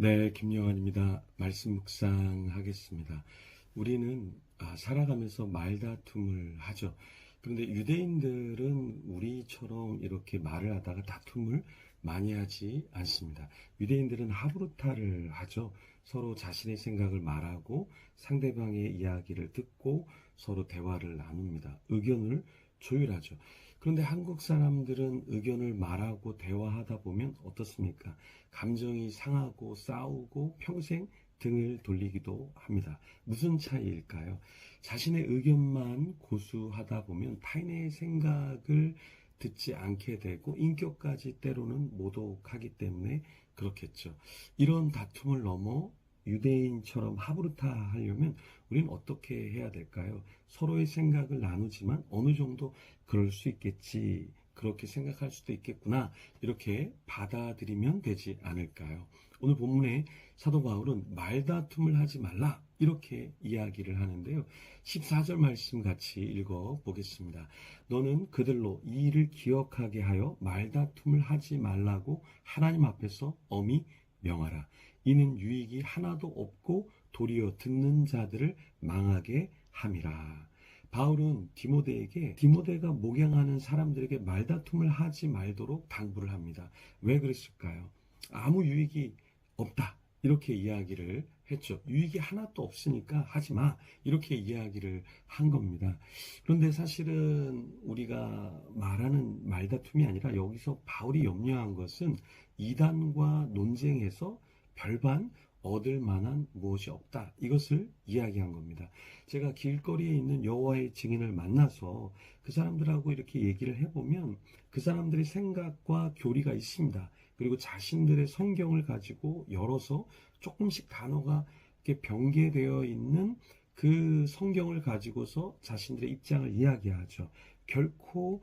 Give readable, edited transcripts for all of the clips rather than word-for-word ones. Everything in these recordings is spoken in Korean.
네, 김영환입니다. 말씀 묵상하겠습니다. 우리는 살아가면서 말다툼을 하죠. 그런데 유대인들은 우리처럼 이렇게 말을 하다가 다툼을 많이 하지 않습니다. 유대인들은 하브루타를 하죠. 서로 자신의 생각을 말하고 상대방의 이야기를 듣고 서로 대화를 나눕니다. 의견을 조율하죠. 그런데 한국 사람들은 의견을 말하고 대화하다 보면 어떻습니까? 감정이 상하고 싸우고 평생 등을 돌리기도 합니다. 무슨 차이일까요? 자신의 의견만 고수하다 보면 타인의 생각을 듣지 않게 되고 인격까지 때로는 모독하기 때문에 그렇겠죠. 이런 다툼을 넘어 유대인처럼 하브루타 하려면 우리는 어떻게 해야 될까요? 서로의 생각을 나누지만 어느 정도 그럴 수 있겠지, 그렇게 생각할 수도 있겠구나, 이렇게 받아들이면 되지 않을까요? 오늘 본문에 사도 바울은 말다툼을 하지 말라 이렇게 이야기를 하는데요. 14절 말씀 같이 읽어 보겠습니다. 너는 그들로 이 일을 기억하게 하여 말다툼을 하지 말라고 하나님 앞에서 엄히 명하라. 이는 유익이 하나도 없고 도리어 듣는 자들을 망하게 함이라. 바울은 디모데가 목양하는 사람들에게 말다툼을 하지 말도록 당부를 합니다. 왜 그랬을까요? 아무 유익이 없다, 이렇게 이야기를 했죠. 유익이 하나도 없으니까 하지 마, 이렇게 이야기를 한 겁니다. 그런데 사실은 우리가 말하는 말다툼이 아니라 여기서 바울이 염려한 것은 이단과 논쟁에서 별반 얻을 만한 무엇이 없다, 이것을 이야기한 겁니다. 제가 길거리에 있는 여호와의 증인을 만나서 그 사람들하고 이렇게 얘기를 해보면 그 사람들의 생각과 교리가 있습니다. 그리고 자신들의 성경을 가지고 열어서 조금씩 단어가 이렇게 병개되어 있는 그 성경을 가지고서 자신들의 입장을 이야기하죠. 결코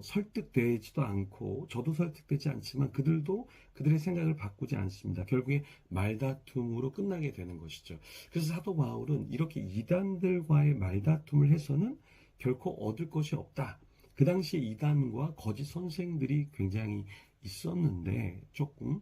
설득되지도 않고 저도 설득되지 않지만 그들도 그들의 생각을 바꾸지 않습니다. 결국에 말다툼으로 끝나게 되는 것이죠. 그래서 사도 바울은 이렇게 이단들과의 말다툼을 해서는 결코 얻을 것이 없다. 그 당시에 이단과 거짓 선생들이 굉장히 있었는데 조금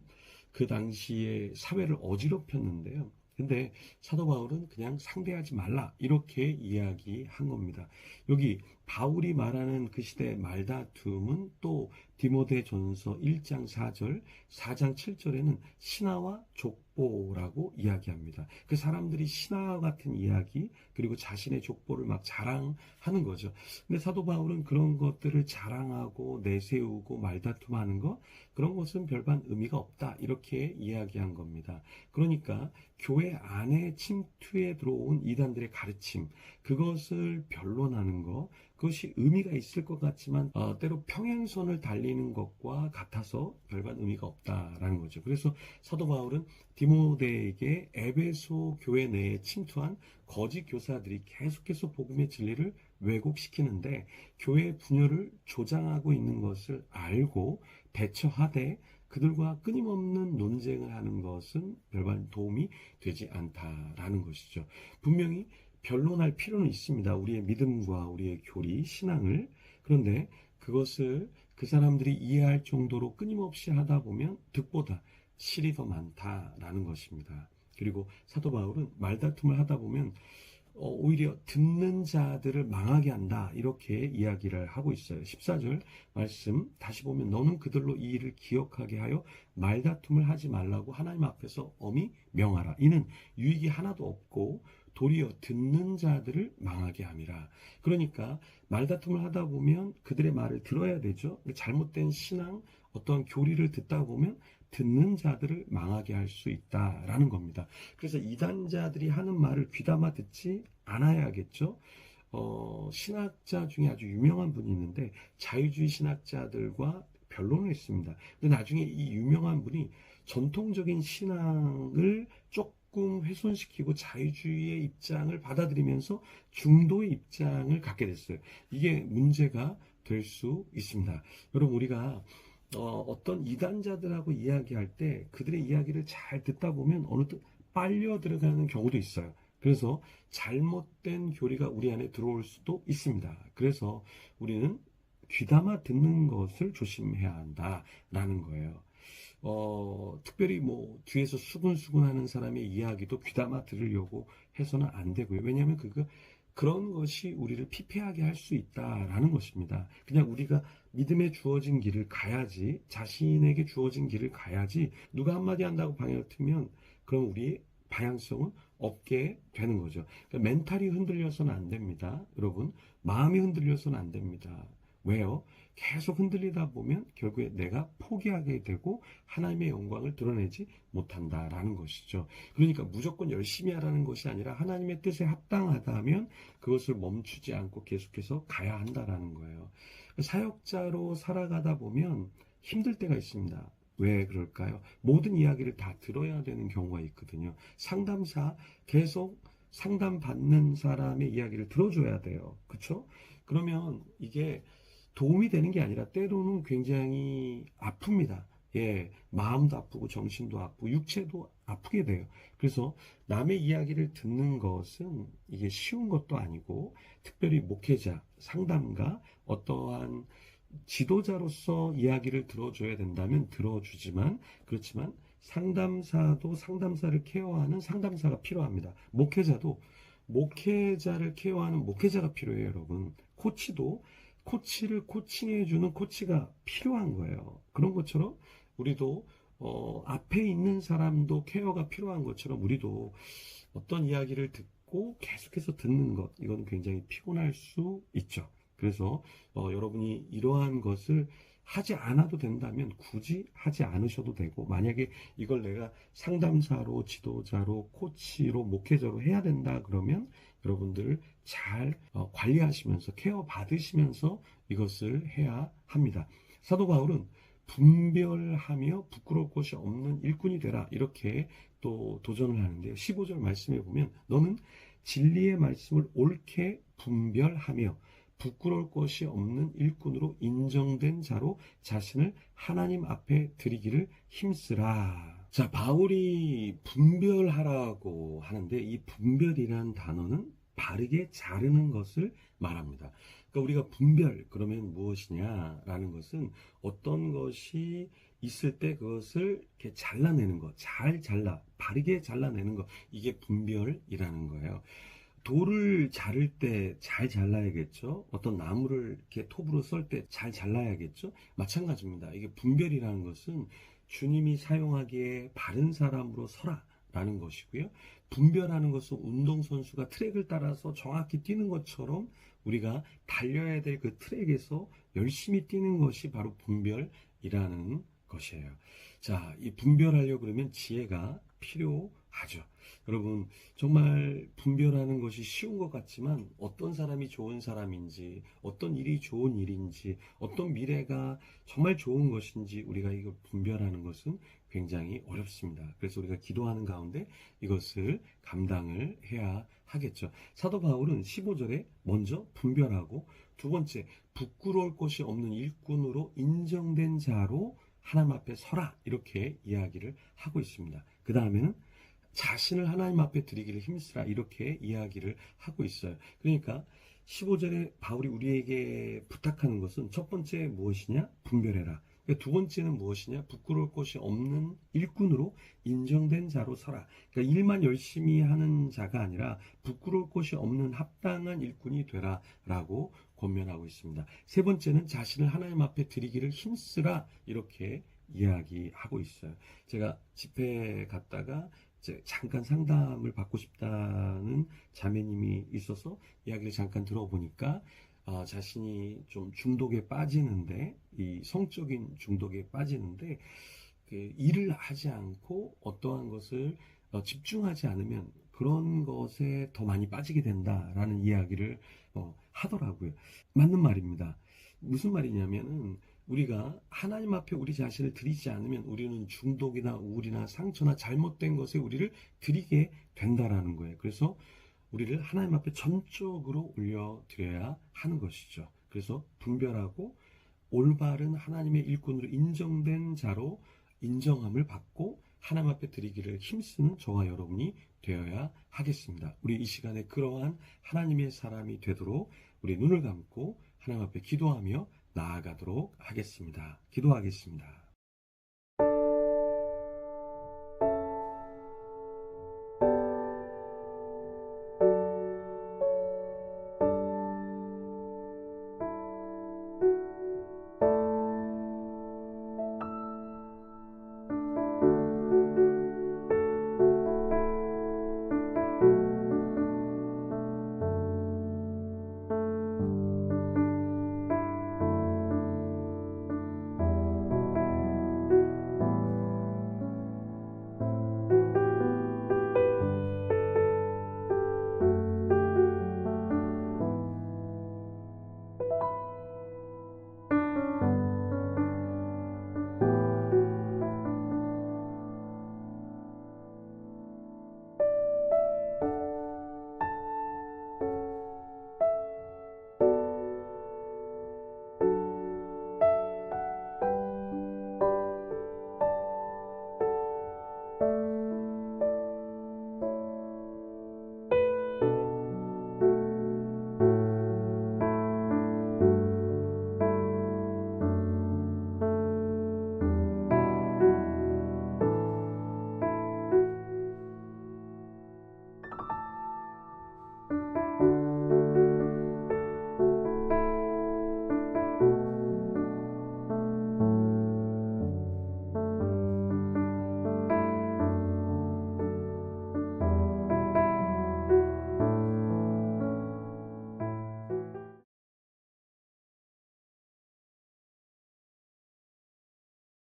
그 당시에 사회를 어지럽혔는데요. 근데 사도 바울은 그냥 상대하지 말라 이렇게 이야기한 겁니다. 여기 바울이 말하는 그 시대의 말다툼은 또 디모데전서 1장 4절, 4장 7절에는 신하와 족보라고 이야기합니다. 그 사람들이 신하와 같은 이야기, 그리고 자신의 족보를 막 자랑하는 거죠. 근데 사도 바울은 그런 것들을 자랑하고 내세우고 말다툼하는 것, 그런 것은 별반 의미가 없다, 이렇게 이야기한 겁니다. 그러니까 교회 안에 침투해 들어온 이단들의 가르침, 그것을 변론하는 것, 그것이 의미가 있을 것 같지만 때로 평행선을 달리는 것과 같아서 별반 의미가 없다라는 거죠. 그래서 사도 바울은 디모데에게 에베소 교회 내에 침투한 거짓 교사들이 계속해서 복음의 진리를 왜곡시키는데 교회의 분열을 조장하고 있는 것을 알고 대처하되 그들과 끊임없는 논쟁을 하는 것은 별반 도움이 되지 않다라는 것이죠. 분명히 변론할 필요는 있습니다. 우리의 믿음과 우리의 교리, 신앙을. 그런데 그것을 그 사람들이 이해할 정도로 끊임없이 하다 보면 득보다 실이 더 많다라는 것입니다. 그리고 사도 바울은 말다툼을 하다 보면 오히려 듣는 자들을 망하게 한다, 이렇게 이야기를 하고 있어요. 14절 말씀 다시 보면 너는 그들로 이 일을 기억하게 하여 말다툼을 하지 말라고 하나님 앞에서 엄히 명하라. 이는 유익이 하나도 없고 도리어 듣는 자들을 망하게 함이라. 그러니까 말다툼을 하다 보면 그들의 말을 들어야 되죠. 잘못된 신앙, 어떠한 교리를 듣다 보면 듣는 자들을 망하게 할 수 있다라는 겁니다. 그래서 이단자들이 하는 말을 귀담아 듣지 않아야겠죠. 신학자 중에 아주 유명한 분이 있는데 자유주의 신학자들과 변론을 했습니다. 근데 나중에 이 유명한 분이 전통적인 신앙을 조금 훼손시키고 자유주의의 입장을 받아들이면서 중도의 입장을 갖게 됐어요. 이게 문제가 될 수 있습니다. 여러분, 우리가 어떤 이단자들하고 이야기할 때 그들의 이야기를 잘 듣다 보면 어느덧 빨려 들어가는 경우도 있어요. 그래서 잘못된 교리가 우리 안에 들어올 수도 있습니다. 그래서 우리는 귀담아 듣는 것을 조심해야 한다라는 거예요. 특별히 뭐 뒤에서 수근수근하는 사람의 이야기도 귀담아 들으려고 해서는 안 되고요. 왜냐하면 그런 것이 우리를 피폐하게 할 수 있다라는 것입니다. 그냥 우리가 믿음에 주어진 길을 가야지, 자신에게 주어진 길을 가야지, 누가 한마디 한다고 방향을 틀면 그럼 우리의 방향성은 없게 되는 거죠. 그러니까 멘탈이 흔들려서는 안 됩니다. 여러분, 마음이 흔들려서는 안 됩니다. 왜요? 계속 흔들리다 보면 결국에 내가 포기하게 되고 하나님의 영광을 드러내지 못한다라는 것이죠. 그러니까 무조건 열심히 하라는 것이 아니라 하나님의 뜻에 합당하다면 그것을 멈추지 않고 계속해서 가야 한다라는 거예요. 사역자로 살아가다 보면 힘들 때가 있습니다. 왜 그럴까요? 모든 이야기를 다 들어야 되는 경우가 있거든요. 상담사 계속 상담받는 사람의 이야기를 들어줘야 돼요. 그렇죠? 그러면 이게 도움이 되는 게 아니라 때로는 굉장히 아픕니다. 예, 마음도 아프고 정신도 아프고 육체도 아프게 돼요. 그래서 남의 이야기를 듣는 것은 이게 쉬운 것도 아니고 특별히 목회자, 상담가, 어떠한 지도자로서 이야기를 들어줘야 된다면 들어주지만 그렇지만 상담사도 상담사를 케어하는 상담사가 필요합니다. 목회자도 목회자를 케어하는 목회자가 필요해요, 여러분. 코치도 코치를 코칭해주는 코치가 필요한 거예요. 그런 것처럼 우리도 앞에 있는 사람도 케어가 필요한 것처럼 우리도 어떤 이야기를 듣고 계속해서 듣는 것, 이건 굉장히 피곤할 수 있죠. 그래서 여러분이 이러한 것을 하지 않아도 된다면 굳이 하지 않으셔도 되고, 만약에 이걸 내가 상담사로, 지도자로, 코치로, 목회자로 해야 된다 그러면 여러분들 잘 관리하시면서 케어 받으시면서 이것을 해야 합니다. 사도 바울은 분별하며 부끄러울 것이 없는 일꾼이 되라, 이렇게 또 도전을 하는데요. 15절 말씀에 보면 너는 진리의 말씀을 옳게 분별하며 부끄러울 것이 없는 일꾼으로 인정된 자로 자신을 하나님 앞에 드리기를 힘쓰라. 자, 바울이 분별하라고 하는데 이 분별이란 단어는 바르게 자르는 것을 말합니다. 그러니까 우리가 분별 그러면 무엇이냐라는 것은 어떤 것이 있을 때 그것을 이렇게 잘라내는 것, 잘 잘라, 바르게 잘라내는 것, 이게 분별이라는 거예요. 돌을 자를 때 잘 잘라야겠죠. 어떤 나무를 이렇게 톱으로 썰 때 잘 잘라야겠죠. 마찬가지입니다. 이게 분별이라는 것은 주님이 사용하기에 바른 사람으로 서라라는 것이고요. 분별하는 것은 운동선수가 트랙을 따라서 정확히 뛰는 것처럼 우리가 달려야 될 그 트랙에서 열심히 뛰는 것이 바로 분별이라는 것이에요. 자, 이 분별하려고 그러면 지혜가 필요하죠. 여러분, 정말 분별하는 것이 쉬운 것 같지만 어떤 사람이 좋은 사람인지, 어떤 일이 좋은 일인지, 어떤 미래가 정말 좋은 것인지 우리가 이걸 분별하는 것은 굉장히 어렵습니다. 그래서 우리가 기도하는 가운데 이것을 감당을 해야 하겠죠. 사도 바울은 15절에 먼저 분별하고 두 번째 부끄러울 것이 없는 일꾼으로 인정된 자로 하나님 앞에 서라, 이렇게 이야기를 하고 있습니다. 그 다음에는 자신을 하나님 앞에 드리기를 힘쓰라, 이렇게 이야기를 하고 있어요. 그러니까 15절에 바울이 우리에게 부탁하는 것은 첫 번째 무엇이냐? 분별해라. 두 번째는 무엇이냐? 부끄러울 것이 없는 일꾼으로 인정된 자로 서라. 그러니까 일만 열심히 하는 자가 아니라 부끄러울 것이 없는 합당한 일꾼이 되라 라고 권면하고 있습니다. 세 번째는 자신을 하나님 앞에 드리기를 힘쓰라, 이렇게 이야기하고 있어요. 제가 집회 갔다가 잠깐 상담을 받고 싶다는 자매님이 있어서 이야기를 잠깐 들어보니까 자신이 좀 중독에 빠지는데, 이 성적인 중독에 빠지는데 그 일을 하지 않고 어떠한 것을 집중하지 않으면 그런 것에 더 많이 빠지게 된다라는 이야기를 하더라고요. 맞는 말입니다. 무슨 말이냐면은 우리가 하나님 앞에 우리 자신을 드리지 않으면 우리는 중독이나 우울이나 상처나 잘못된 것에 우리를 드리게 된다라는 거예요. 그래서 우리를 하나님 앞에 전적으로 올려드려야 하는 것이죠. 그래서 분별하고 올바른 하나님의 일꾼으로 인정된 자로 인정함을 받고 하나님 앞에 드리기를 힘쓰는 저와 여러분이 되어야 하겠습니다. 우리 이 시간에 그러한 하나님의 사람이 되도록 우리 눈을 감고 하나님 앞에 기도하며 나아가도록 하겠습니다. 기도하겠습니다.